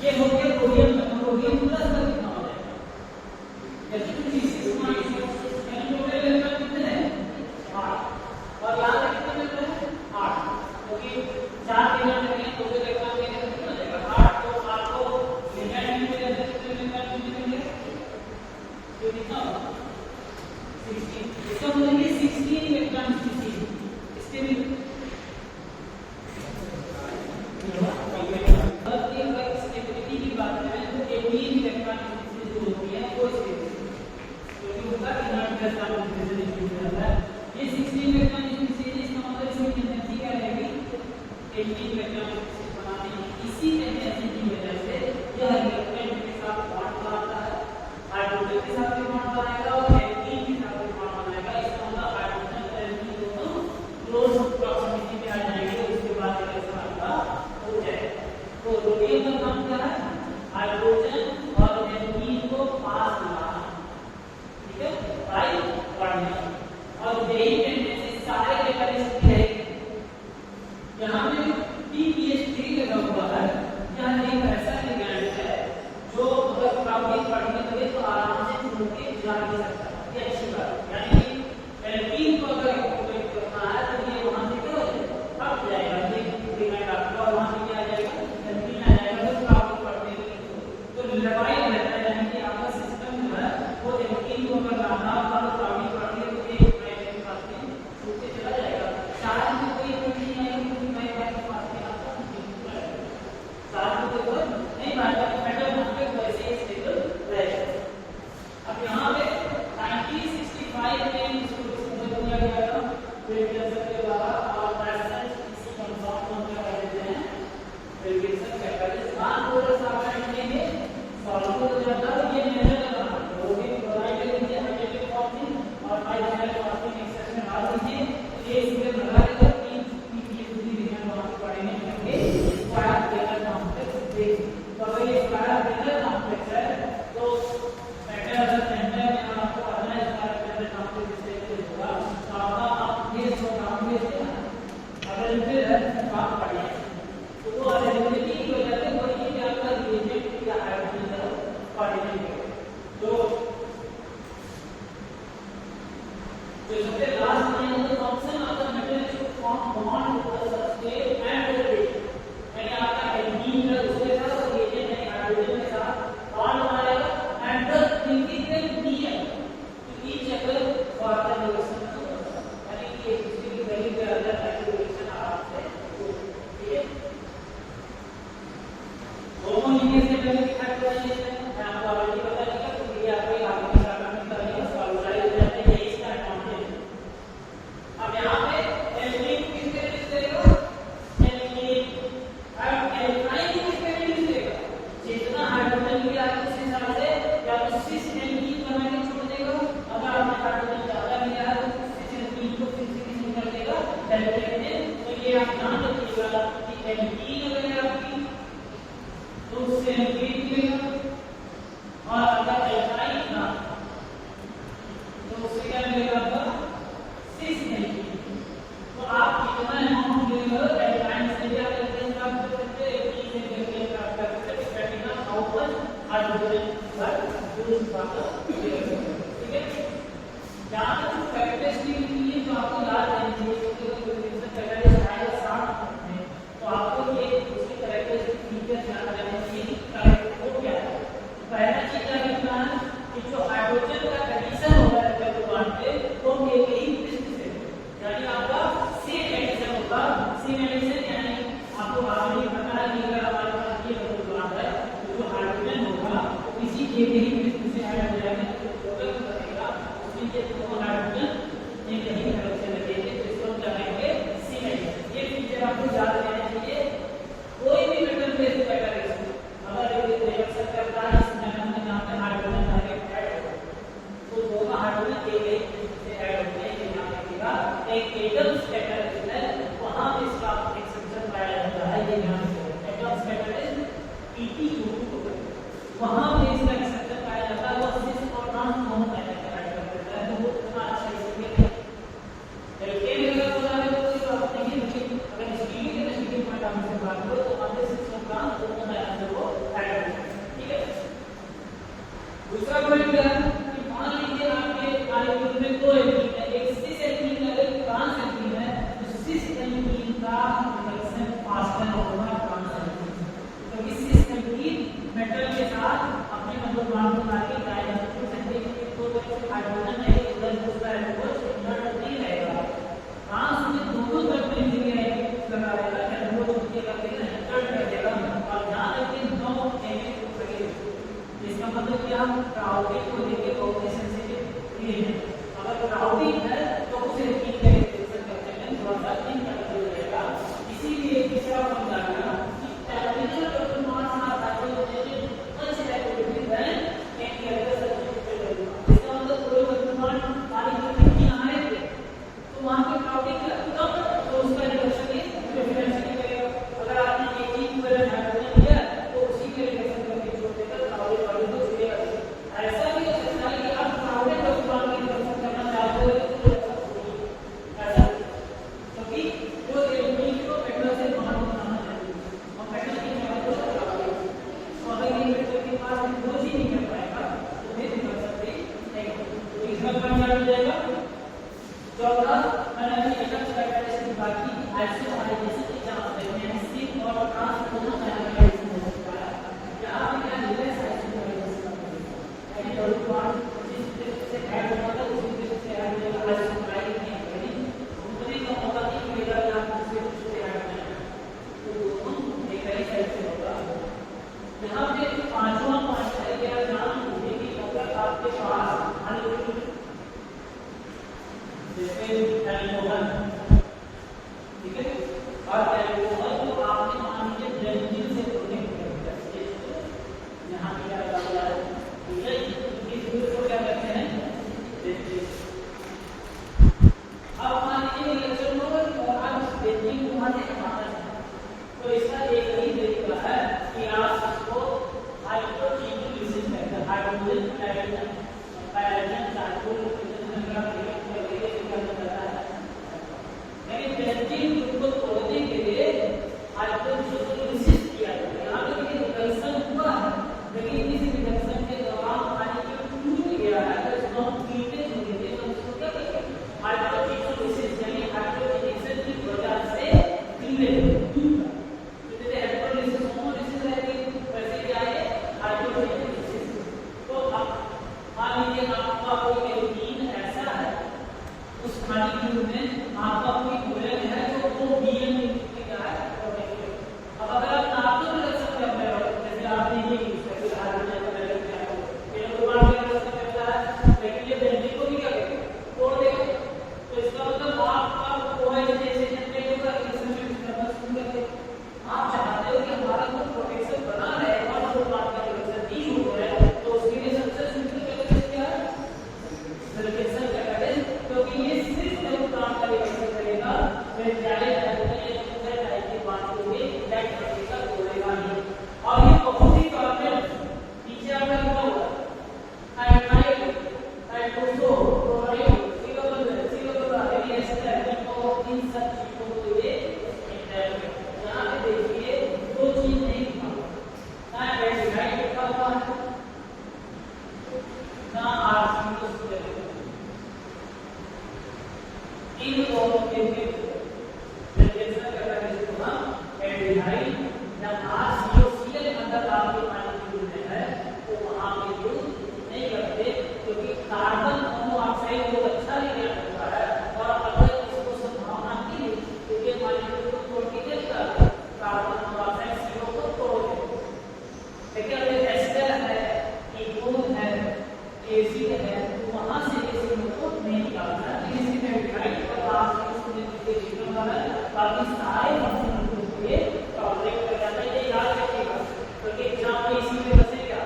ये हो गया कोडियम का, कोडियम प्लस का कितना हो जाएगा, जैसे कि 6 माइनस यानी टोटल इलेक्ट्रॉन कितने हैं 8 और यहां पे कितने मिल रहे हैं 8, क्योंकि 4 इलेक्ट्रॉन लगे हैं, टोटल इलेक्ट्रॉन के कितना हो जाएगा 8, तो आपको लिगेंड में जैसे कितने इलेक्ट्रॉन मिलेंगे, तो कितना होगा 16, इसका मतलब ये 16 इलेक्ट्रॉन इसके भी तो आपको ये उसके कैरेक्टरिस्टिक फीचर्स याद रहने चाहिए कि हम क्राउडिंग को लेके बहुत ही सेंसिटिव हैं। अगर क्राउडिंग है तो उसे इनकैरेक्टराइजेशन करते हैं, थोड़ा सा इनकरेक्ट रहेगा। इसीलिए तीसरा फॉर्मूला है कि temperature total mass are hydrogen such activity then can character substituted. इसका मतलब कोई वस्तुमान पानी की टंकी में आ रहे थे तो वहां पे क्राउडिंग कम, तो उसका रिडक्शन इज डिफरेंशियल करेगा। अगर आपने एक ही पर हाइड्रोजन लिया तो उसी के रिडक्शन करके जोड़ देकर क्राउडेड वाले को जोड़ेगा। ऐसा भी हो सकता है कि आप क्राउडेड वस्तुमान की रिडक्शन करना चाहते हो तो ऐसा, क्योंकि वो एलिमेंट को मेटल से बाहर बनाना चाहिए और मेटल की जगह को क्राउडेड, तो अगर ये मेटल के पास वो ही नहीं कर पाएगा तो फिर निकल सकते नहीं। तो इसका पॉइंट क्या हो जाएगा? चौथा मैंने अभी एकल कैरेक्टरिस्टिक बाकी आइसोमराइजेशन की जांच करनी है, सिंक और ट्रांस दोनों कैरेक्टरिस्टिक हो सकता है। यहां पे क्या रिवर्स आइसोमराइजेशन है, यानी डबल बॉन्ड जिस तरीके से ऐड होता है उसी तरीके से ऐड होगा, आइसोमराइज नहीं करेंगे उतनी तो होगा कि मेरा नाम दूसरे दूसरे ऐड करना तो दोनों एक ही साइड से होगा। यहां पे पांचवां पॉइंट है कि आप जान लीजिए कि अगर आपके पास अनलिमिटेड जैसे एल्कोहल, ठीक है, और एल्कोहल को आपने मान लीजिए बेंजीन से प्रोटेक्ट कर दिया, यहाँ पे क्या लगा हुआ है, ठीक है, इस ग्रुप को क्या कहते हैं बेंजीन। अब मान लीजिए रिएक्शन होगा और आप बेंजीन को वहां से हटाना चाहते हैं तो इसका एक ही तरीका है कि आप इसको हाइड्रोजीनेसिस कहते हैं, हाइड्रोजन पैराजन चार्कोल बेंजीन ग्रुप को तोड़ने के लिए हाइड्रोजीनेसिस किया जाता है। यहाँ पे रिडक्शन हुआ है लेकिन इस रिडक्शन के दौरान पानी जो टूट गया है तो इसको हम कीटेज हो गए तो उसको क्या कहते हैं हाइड्रोजीनेसिस, यानी हाइड्रोजीनेशन की वजह से क्लीवेज टूटा। तो जैसे इलेक्ट्रोलिसिस होमोलिसिस रहेगी वैसे क्या है हाइड्रोजीनेसिस। तो अब मान लीजिए आपका कोई एल्कीन ऐसा है उस पानी ग्रुप में आपका कोई घोलन है जो वो बीएन का है। अब अगर आप नापतोल रिडक्शन कर रहे हो जैसे आपने ये यूज कर लिया हाइड्रोजन का लेवल क्या है ये लोग बार बार रिडक्शन करता है लेकिन ये बेंजीन को भी क्या करेगा तोड़ देगा। तो इसका मतलब आपका कोएफिशिएंट में होगा रिडक्शन करना शुरू कर दे। आप चाहते हो कि हमारा जो प्रोटेक्शन बना रहे और जो बात का रिडक्शन नहीं हो रहा है तो उसके लिए सबसे सिंपल कैरेक्टरिस्टिक क्या है सल्फेशन कैरेक्टरिस्टिक, क्योंकि ये सिर्फ जब काम करेगा फिर जाले करके दूसरे टाइप की बात होगी दैट करेगा तोड़ेगा नहीं। और ये बहुत ही कॉमन नीचे आपका क्या होगा हाइड्राइड हाइड्रोसो क्लोराइड सीरोबल यानी एस्टर तो इन सब चीजों को ये यहां पे देखिए दो चीज नहीं लिखा ना हाइड्राइड लिखा हुआ है ना आरसीओ इन दोनों के बीच रिएक्शन करना है जिसको हम एल्डिहाइड या आरसीओसीएल अंदर आपके पानी में है तो वहां पे यूज नहीं करते क्योंकि कार्बन मोनोऑक्साइड बहुत अच्छा रिएक्ट होता है और अगर इसको संभावना की क्योंकि पानी को तोड़ के देता है कार्बन मोनोऑक्साइड सीओ को तोड़ देता है। लेकिन अगर एस्टर है कीटोन है एसिड है तो वहां से एसिड को नहीं निकालना है। एसिड एल्डिहाइड बाकी सारे फंक्शन ग्रुप के टॉलरेट कर जाता है। ये याद रखिएगा क्योंकि एग्जाम में इसी में बचेगा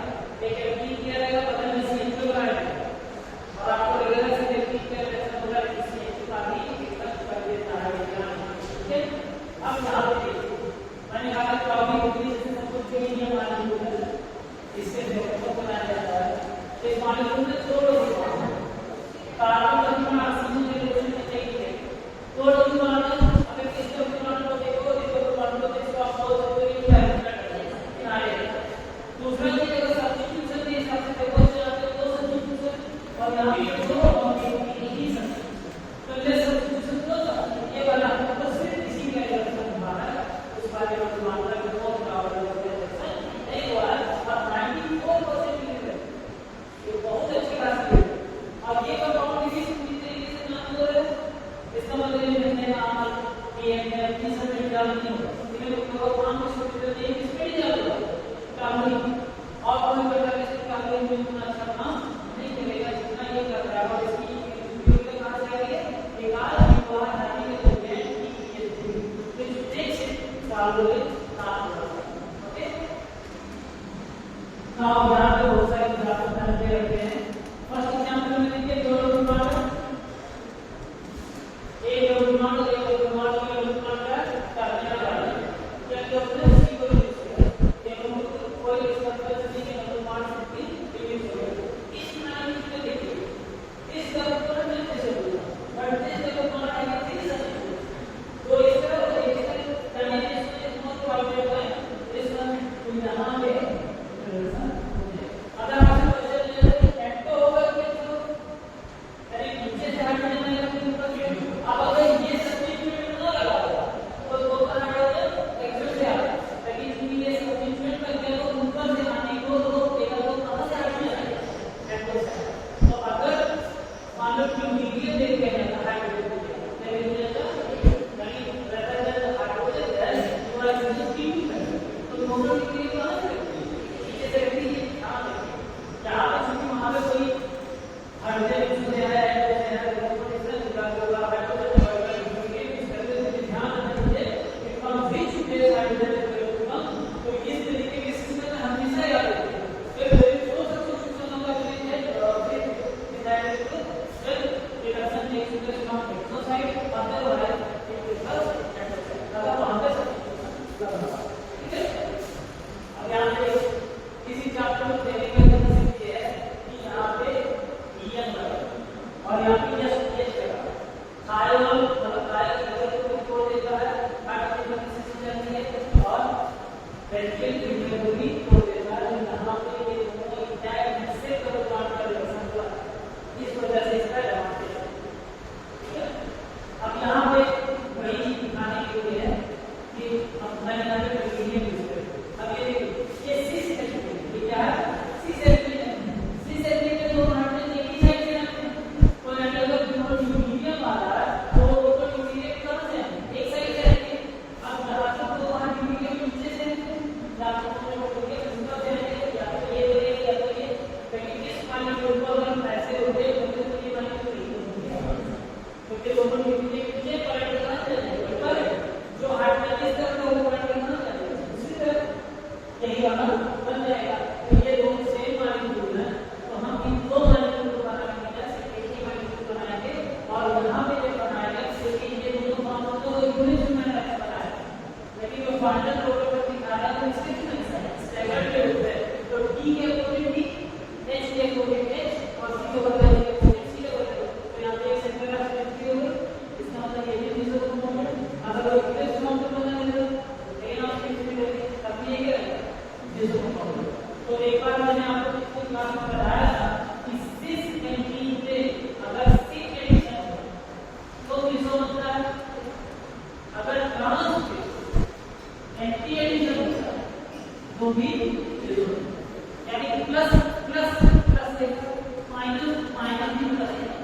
एक एल्कीन क्या रहेगा बदल में CH2 रहेगा और आपको रेगुलर से एल्कीन का रिएक्शन होगा CH2 का भी डिस्कस कर देता है एग्जाम। ठीक है, अब याद रखिए मैंने कहा था टॉपिक होगी जैसे सब कुछ के लिए मालूम है इससे देखो बनाया जाता है। तो इस मालूम में छोड़ो कार्बन परमाणु ऑक्सीजन के रिलेशन में चाहिए तोड़ दो मानो अगर किसी परमाणु को देखो इसको परमाणु को देखो आप बोल सकते हो ये किनारे दूसरा चीज अगर सब्स्टिट्यूशन के हिसाब से देखो तो दो सब्स्टिट्यूशन और यहां पे दो और ही सब्स्टिट्यूशन तो ले सब्स्टिट्यूशन तो ये वाला तो सिर्फ इसी का रिलेशन हमारा उस वाले का मात्रा को बहुत बराबर रिलेशन नहीं हुआ है अब 94% क्लियर है ये बहुत अच्छी बात है। अब ये कंपाउंड किसी पूरी तरीके से नाम हो रहा है इसका मतलब ये नहीं है आप ये तीसरा मिनट नहीं होगा लेकिन तो काम को सोचते हैं कि स्पीड ज्यादा होगा काम नहीं और कोई प्रकार के काम नहीं होना ये कर रहा है और इसकी यूनिट कहां से आ रही है एक आर की पावर 90 में तो ये which makes it solve with not okay now यहां पे बहुत सारे एग्जांपल दे रखे हैं फर्स्ट एग्जांपल में देखिए दो लोग मानो एक लोग मानो का करने वाला क्या जो अपने सी को यूज किया ये कोई स्ट्रक्चर नहीं है मतलब मान सकती यूज हो इस नाम को देखिए इस तरह पर मिलते से बट इस तरह पर आएगा तीन सब तो इस तरह करने से इसमें बहुत प्रॉब्लम है इस वन यहां पे अगर आपसे क्वेश्चन एक्टो होगा कि जो अरे नीचे से हटने में लगती है अब अगर ये सब्स्टिट्यूट ना लगा तो वो कहां जाएगा एक्चुअल से आ लेकिन इसमें ये सब्स्टिट्यूट कर दिया तो ऊपर से आने को तो देखा तो कहां से हटने आएगा एक्टो से तो अगर मान लो कि मीडियम देख के है हाइड्रोजन लेकिन ये नहीं रहता है हाइड्रोजन है पूरा सब्स्टिट्यूट तो दोनों की कहां से नीचे से रखी है यहां पे चूंकि वहां पे कोई हाइड्रोजन यूज हो रहा है तो एक बार मैंने आपको पिछली क्लास में बताया था कि सिस एंटी पे अगर सिस एडिशन हो तो किसको होता है अगर ट्रांस पे एंटी एडिशन होता है तो भी यानी plus plus plus minus minus भी प्लस है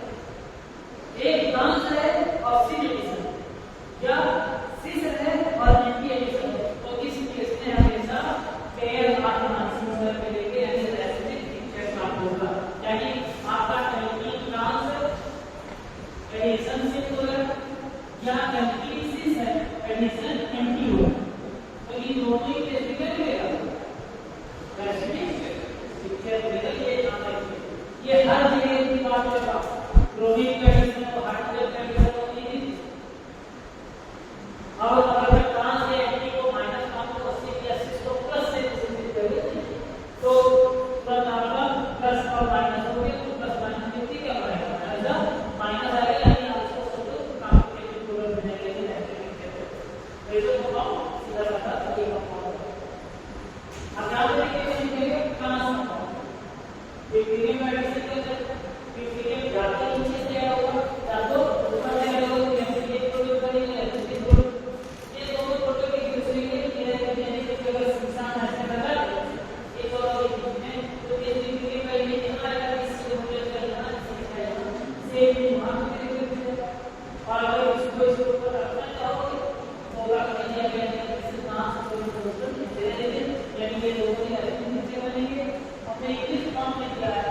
एक ट्रांस है और सिस एडिशन या सिस है और एंटी एडिशन तो इस केस में हमेशा पेयर मैक्सिमम पे लेके ऐसे ऐसे पिक्चर प्राप्त होगा यानी आपका एंटी ट्रांस एडिशन से होगा या एंटीसिस है एडिशन एंटी होगा तो ये दोनों ही केस में क्या मिलेगा वैसे पिक्चर मिलेगा ये हर जगह की बात होगा क्रोमिक का एडिशन और हाइड्रोजन का एडिशन होती है और अगर ट्रांस या एंटी को माइनस का तो 80 या 80 को प्लस से तो प्लस आपका प्लस और माइनस हो गया तो प्लस माइनस कितनी क्या बनेगा ऐसा माइनस आएगा यानी आपको सब कॉम्प्लिकेटेड प्रोग्राम बनेगा लेकिन ऐसे नहीं तो बताओ सीधा सीधा ये कंपाउंड अब यहां पे देखिए ट्रांस ये क्रिया में एडिशन करते हैं फिर क्रिया जाते नीचे से आया होगा या तो ऊपर से आया होगा जैसे ये प्रोडक्ट करेंगे ये दोनों प्रोडक्ट एक दूसरे के क्रिया करते हैं कि अगर इंसान ऐसे लगा एक और एक में तो ये क्रिया का ये कितना आएगा इससे मुझे करना है सेम वहां पे करते हैं और अगर इसको ऊपर रखना चाहोगे तो होगा कि ये इससे नाम कोई प्रोडक्ट दे देंगे यानी ये दोनों ही नीचे बनेंगे अपने इंग्लिश फॉर्म में दिया है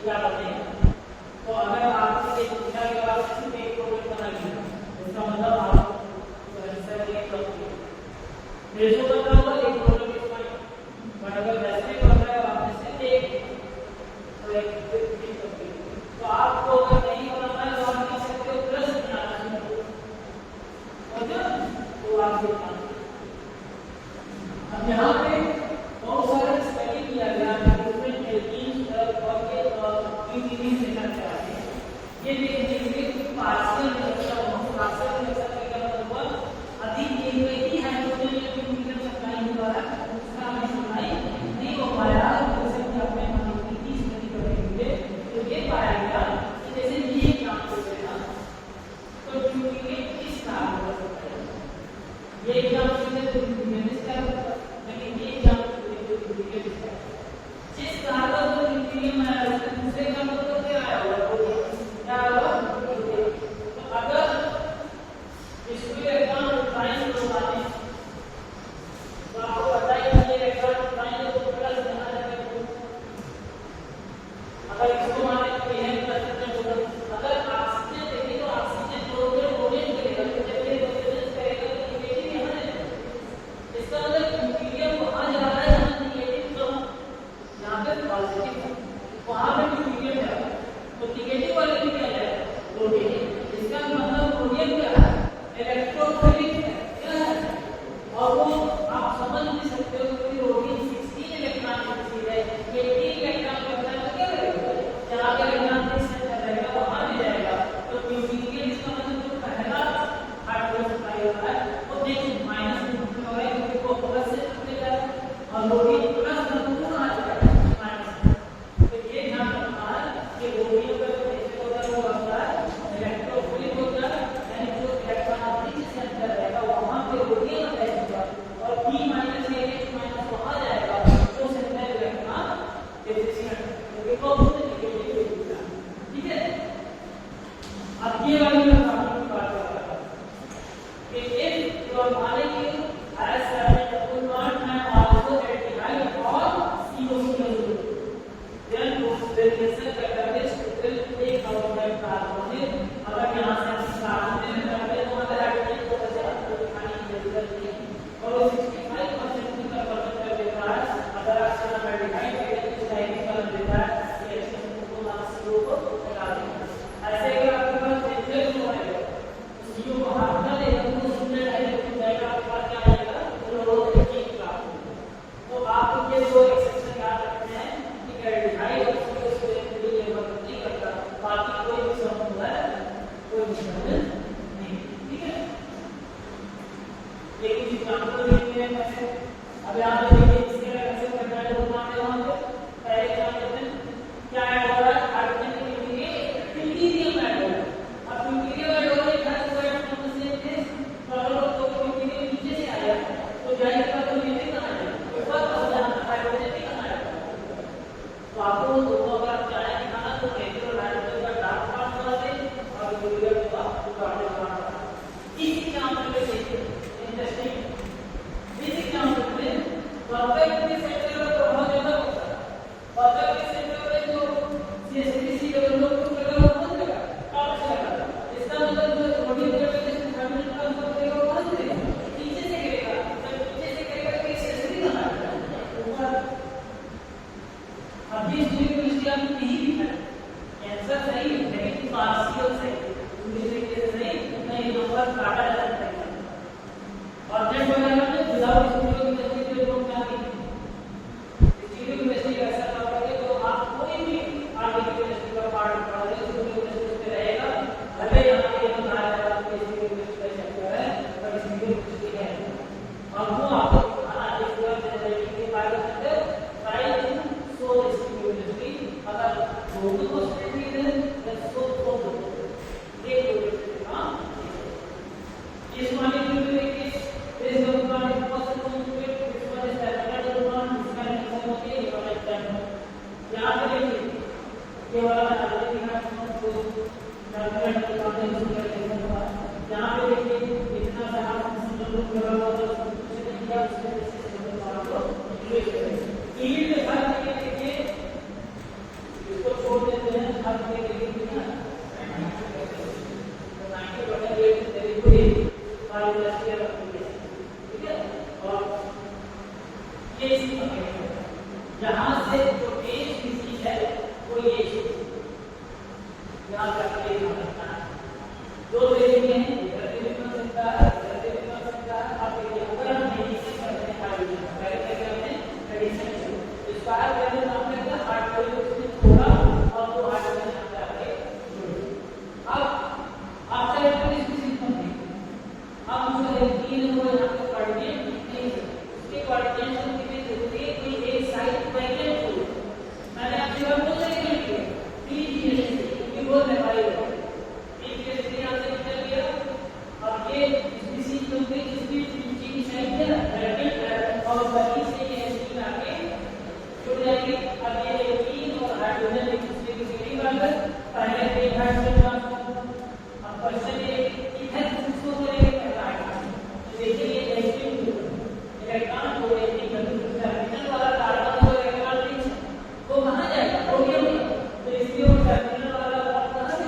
क्या बनेगा। तो अगर आपसे ये पूछा गया आप सिर्फ एक प्रॉब्लम बना लिया इसका मतलब आप आंसर एक प्रॉब्लम रेशो बता हुआ एक प्रॉब्लम इज फाइन, बट अगर वैसे बन रहा है आप सिर्फ एक तो एक तो आपको अगर नहीं बनाना है तो आप लिख सकते हो प्लस बनाना है तो आप ये अब यहाँ पे बहुत सारे स्टडी किया गया है डिफरेंट एल्कीन्स और के कीनीज लेकर के आते हैं। ये देखिए पार्शियल रिएक्शन का क्या मतलब अधिक एक ही हाइड्रोजन या कीनीज सप्लाई हुआ है उसका हमें सप्लाई नहीं हो पाया जैसे कि आपने मानी की स्टडी करेंगे तो ये पाया गया कि जैसे ये एग्जांपल है ना तो डुप्लीकेट इस तरह हो सकता है। ये एग्जांपल है तो डुप्लीकेट क्या होता है लेकिन ये एग्जांपल है तो डुप्लीकेट है जिस तरह का जो इंटीरियर में आया है दूसरे का मतलब क्या आया होगा क्या होगा। तो अगर इसको एग्जाम ट्राइन करवाने तो आपको पता है कि ये एग्जाम ट्राइन को प्लस देना है अगर इसको माने तो ये प्लस देना होगा। अगर ऑक्सीजन देखें तो ऑक्सीजन क्लोरीन करेगा जब ये ऑक्सीजन करेगा तो नेगेटिव यहां है इसका मतलब इंटीरियर वहां जा रहा है जहां नेगेटिव तो यहाँ पे पॉजिटिव वहां पे नेगेटिव है तो नेगेटिव वाले की क्या है प्रोटीन इसका मतलब प्रोटीन क्या है इलेक्ट्रोफिलिक है क्या है और वो आप समझ नहीं सकते हो कि प्रोटीन 16 इलेक्ट्रॉन रिसीव है 18 इलेक्ट्रॉन करता है तो क्या करेगा जहां पे इलेक्ट्रॉन डिस्टेंस रहेगा वहां भी जाएगा तो प्रोटीन इसका मतलब जो पहला हाइड्रोजन सप्लाई होता है वो देखिए माइनस में हो रहा है क्योंकि वो प्लस से चले जा रहा है और प्रोटीन प्लस में आ जाएगा इस मामले में देखिए यहाँ से जो एक स्पीशीज है वो ये याद रखिए रखना है। दो तरीके हैं, इधर से भी बन सकता है, इधर से भी बन सकता है। आप देखिए अगर हम मेडिसिन करते हैं पहले क्या करते हैं मेडिसिन स्क्वायर वैल्यू नाम रहता है हार्ट वैल्यू उसमें थोड़ा और वो हार्ट वैल्यू नाम रहता है। अब आपका एक स्पीशीज बनती है, अब मुझे तीन को यहाँ पे कोऑर्डिनेट नहीं उसके कोऑर्डिनेशन के लिए जरूरी है कोई एक साइड वैकेंट हो। मैंने आपसे बात बोल रही है कि 3 ये बोल रहे भाई यहाँ से निकल गया। अब ये स्पीशीज बनती है जिसकी तीन साइड है वैकेंट है और बाकी से ये स्पीशीज आके जुड़ जाएगी। अब ये तीन और हाइड्रोजन एक दूसरे की जोड़ी वाला पहले एक हाइड्रोजन ट्रांसफर। अब क्वेश्चन ये इधर किसको करेंगे पहला हाइड्रोजन। तो देखिए ये इलेक्ट्रॉन को एक टर्मिनल वाला कार्बन को इलेक्ट्रॉन रिच वो कहां जाएगा प्रोटियम में। तो इसलिए वो टर्मिनल वाला बॉन्ड कहां से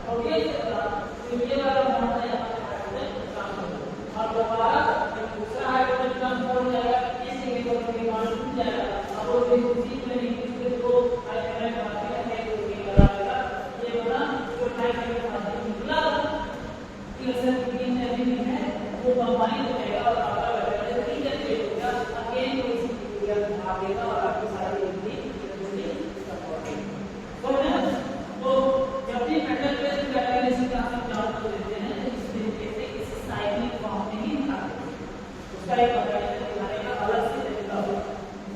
प्रोटियम से बना तो ये वाला बॉन्ड है यहाँ पे हाइड्रोजन ट्रांसफर। और दोबारा एक दूसरा हाइड्रोजन ट्रांसफर हो जाएगा इस सिंगल बॉन्ड में बॉन्ड टूट जाएगा। अब वो उसी में निकल दो हाइड्रोजन बाकी है तो ये बराबर ये बना जो हाइड्रोजन बाकी निकला कि असल तीन एलिमेंट है वो कंबाइन हो जाएगा और आपका अगेन कोई सी क्रिया भाग देगा और आपकी सारी एनर्जी तो जब भी मेटल बेस कैटेलिसिस का हम जान को देते हैं इस तरीके से किसी साइक्लिक फॉर्म में ही निकालते हैं उसका एक ऑर्गेनाइजेशन दिखाने का अलग से तरीका होगा।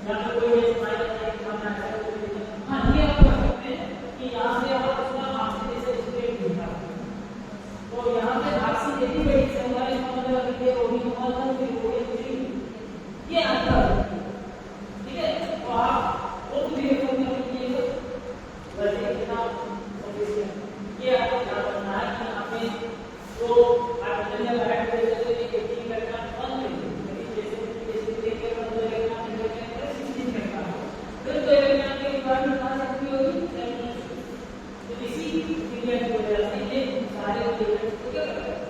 यहाँ पे कोई बेस माइनस नहीं दिखाना है हाँ ये आप कर सकते हैं कि यहाँ से आप उसका आंसर से स्ट्रेट दिखा तो यहाँ पे आंसर यदि बड़ी संख्या में मतलब लिखे ओडी नॉर्मल फिर ओडी ये आता है ठीक है। तो आप वो भी रेफर कर लीजिएगा वैसे इतना ये आपको ध्यान रखना है कि यहाँ पे जो हाइड्रोजन या हाइड्रोजन जैसे एक इलेक्ट्रॉन बन रही है जैसे देखिए बन इलेक्ट्रॉन इलेक्ट्रॉन 16 इलेक्ट्रॉन फिर तो इलेक्ट्रॉन की रिक्वायरमेंट कहाँ से पूरी होगी तो इसी पीरियड की वजह से ये सारे इलेक्ट्रॉन को क्या करते हैं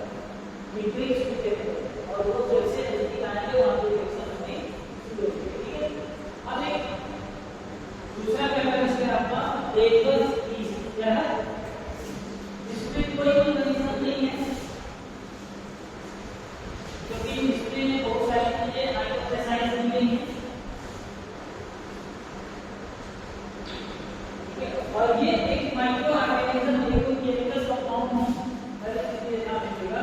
मैट्रिक्स होते हैं और वो जैसे नजदीक आएंगे वहाँ पे दूसरा कैरेक्टरिस्टिक है आपका एकल स्पीशीज क्या है इसमें कोई कंडीशन नहीं है क्योंकि हिस्ट्री में बहुत सारी चीजें आइडेंटिफाइड की गई हैं और ये एक माइक्रो ऑर्गेनिज्म है कोई केमिकल कंपाउंड नहीं अगर इसके नाम लिखेगा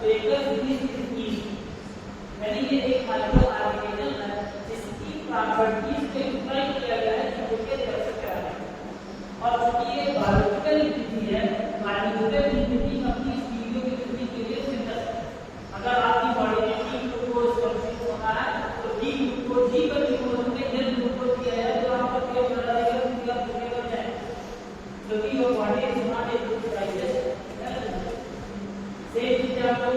तो एकल स्पीशीज यानी ये एक माइक्रो ऑर्गेनिज्म है जिसकी प्रॉपर्टीज को इंप्लाय किया गया है और चूंकि ये बायोलॉजिकल एंटिटी है बायोलॉजिकल एंटिटी अपनी स्टीरियो केमिस्ट्री के लिए सिंथेसिस अगर आपकी बॉडी में टी ग्लूकोज कंज्यूम होता है तो टी ग्लूकोज जी पर ग्लूकोज में जब ग्लूकोज दिया जाए तो आपका पेट बड़ा रहेगा क्योंकि आप भूखे बन जाए क्योंकि वो body is not able to digest same चीज आपको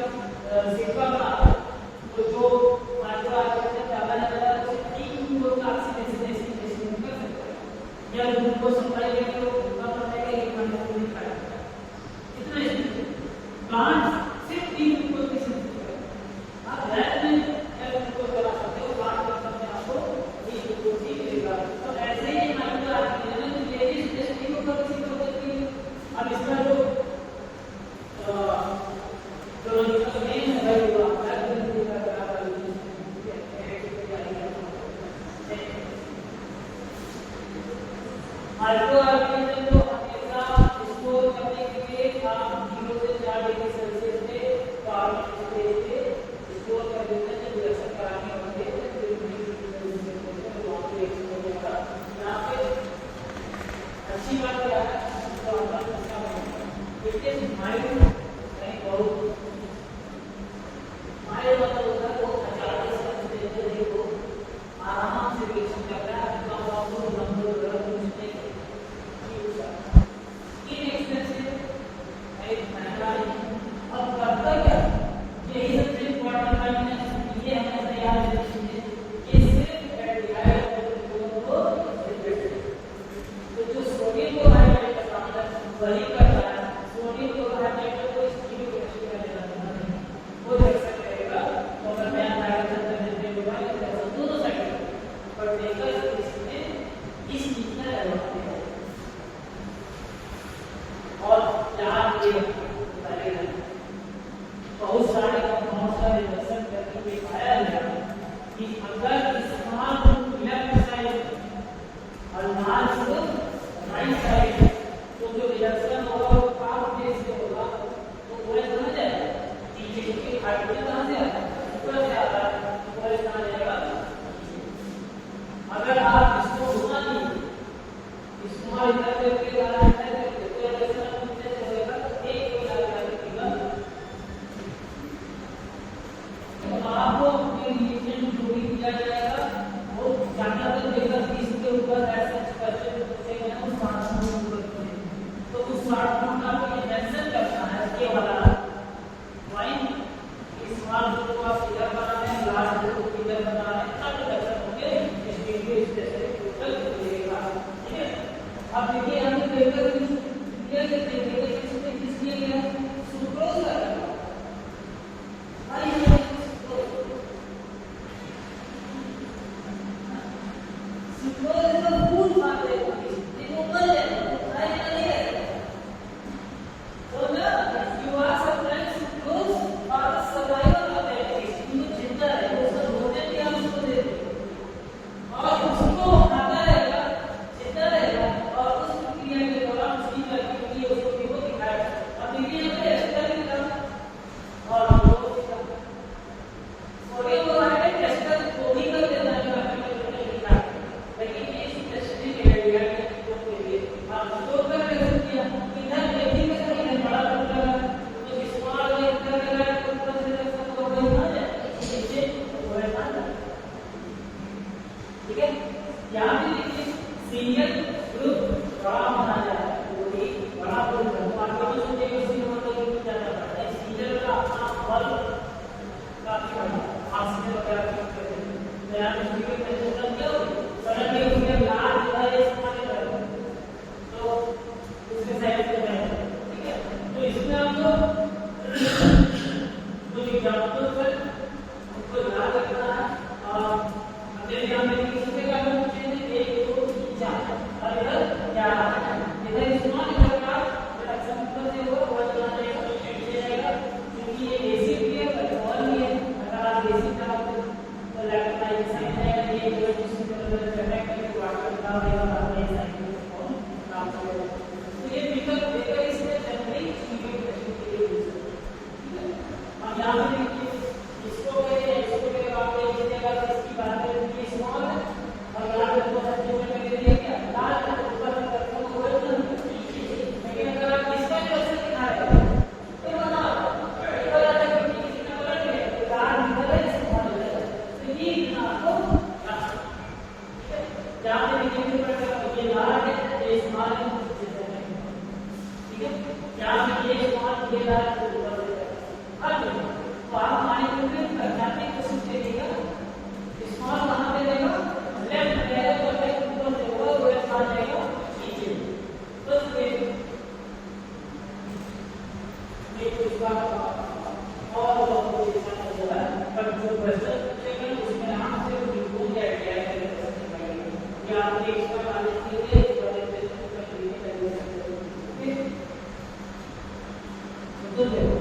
सिरका बना तो जो माइक्रो ऑर्गेनिज्म ज्यादा ज्यादा टी ग्लूकोज का ऑक्सीडेशन कर सकते हैं या ग्लूकोज सप्लाई करके वो भूखा पड़ जाएगा एक घंटा पूरी खाएगा इतना ही प्लांट सिर्फ टी ग्लूकोज की सिंथेसिस करेगा। आप लैब में क्या ग्लूकोज बना सकते हो प्लांट कर सकते हैं आपको टी ग्लूकोज ही मिलेगा। तो ऐसे ही माइक्रो ऑर्गेनिज्म में ये भी टी ग्लूकोज की सिंथेसिस है। अब इसका जो मेन है भाई वो आपका माइक्रो ऑर्गेनिज्म को हमेशा स्टोर करने के लिए आप 0 से 4 डिग्री सेल्सियस पे कार्बन स्टेज पे स्टोर कर देते हैं। जब रिएक्शन कराने होते हैं तो वहाँ पे एक्सपोज होगा। यहाँ पे अच्छी बात क्या है तो आपका इसका इट इज माइल्ड नहीं बहुत माइल्ड मतलब होता है वो अचानक से स्टेज को आराम से रिएक्शन करता है तो आपको नंबर अब करता क्या यही सबसे इम्पोर्टेंट है ये हमें तैयार है ये सिर्फ एल्डिहाइड को तो जो सोडियम को हाइड्रेट करता है वही करता है सोडियम को हाइड्रेट को स्टीरियो केमिस्ट्री का लेना वो देख सकते रहेगा तो अगर मैं हाइड्रोजन देते हुए दोनों साइड पर देखकर इसमें Sucrose is the food for the organism. It will burn them. So now you are supplying sucrose for the survival of the organism. जो जिंदा है उसका भोजन भी आप उसको दे देते और उसको खाता रहेगा, जिंदा रहेगा और उस प्रक्रिया के दौरान उसकी गतिविधि उसको भी वो दिखाएगा। अब देखिए यहाँ पे एस्टर लिखा और ग्लूकोज लिखा। सोडियम क्लोराइड एस्टर को भी कर देता है जो आपने लिखा है, लेकिन ये स्पेसिफिक एरिया के लिए आप स्टोर कर किया इधर देखिए इधर बड़ा करता है तो स्मॉल में इधर लगा तो ऊपर से सब हो गई ना नीचे वैसा ठीक है। यहाँ पे देखिए सिंगल ग्रुप बड़ा बना जाता है, वो भी बड़ा ग्रुप है। आगे भी सोचेंगे उसी मतलब ग्रुप जाना पड़ता है। सिंगल का अपना फल काफी बड़ा ऑक्सीजन वगैरह करते हैं तो यहाँ पे सिंगल का सिस्टम क्या हो सडनली उसमें लार्ज जो है इस्तेमाल कर तो उसके साइड पे है ठीक है। तो इसमें आपको कुछ एग्जांपल पर आपको याद रखना है और अपने ध्यान में किसी का हम चेंज 1 2 3 4 और इधर 11 इधर इस्तेमाल करना एग्जांपल से वो चला जाएगा तो चेंज जाएगा क्योंकि ये एसिड भी है अल्कोहल भी है। अगर आप एसिड का तो इलेक्ट्रोलाइट साइन आएगा ये जो जिससे कनेक्ट करके वाटर का देगा अपने साइन को काम करेगा। तो ये विकल्प देकर इसमें जनरली चीजें करने के लिए यूज ठीक है। अब यहाँ पे देखिए इसको कहें इसको कहें आप देख लीजिएगा तो इसकी बात करें ये स्मॉल है और यहाँ पे बहुत अच्छे से मैंने दिया क्या लाल है ऊपर में करते हो वो लेकिन अगर आप इसका जो ऐसे दिखा रहे हो तो बना ऊपर आता है कि किसी का कलर है लाल निकल है स्मॉल है तो ये इतना आपको ठीक है। जहाँ पे देखिए ये लाल है ये स्मॉल है ठीक है। यहाँ पे ये स्मॉल ये लाल है ऊपर से अब तो आप माने को पहचानने की कोशिश करिएगा स्मॉल कहाँ पे देगा लेफ्ट में है तो लेफ्ट ऊपर से होगा वो लेफ्ट आ जाएगा नीचे बस ये कुछ बात और बहुत सारा जो है कंट्रोल प्रेशर लेकिन उसमें नाम से बिल्कुल क्या किया है या आप इसका नॉलेज कीजिए इस वाले प्रेशर का क्लियर कर सकते हैं। तो देखो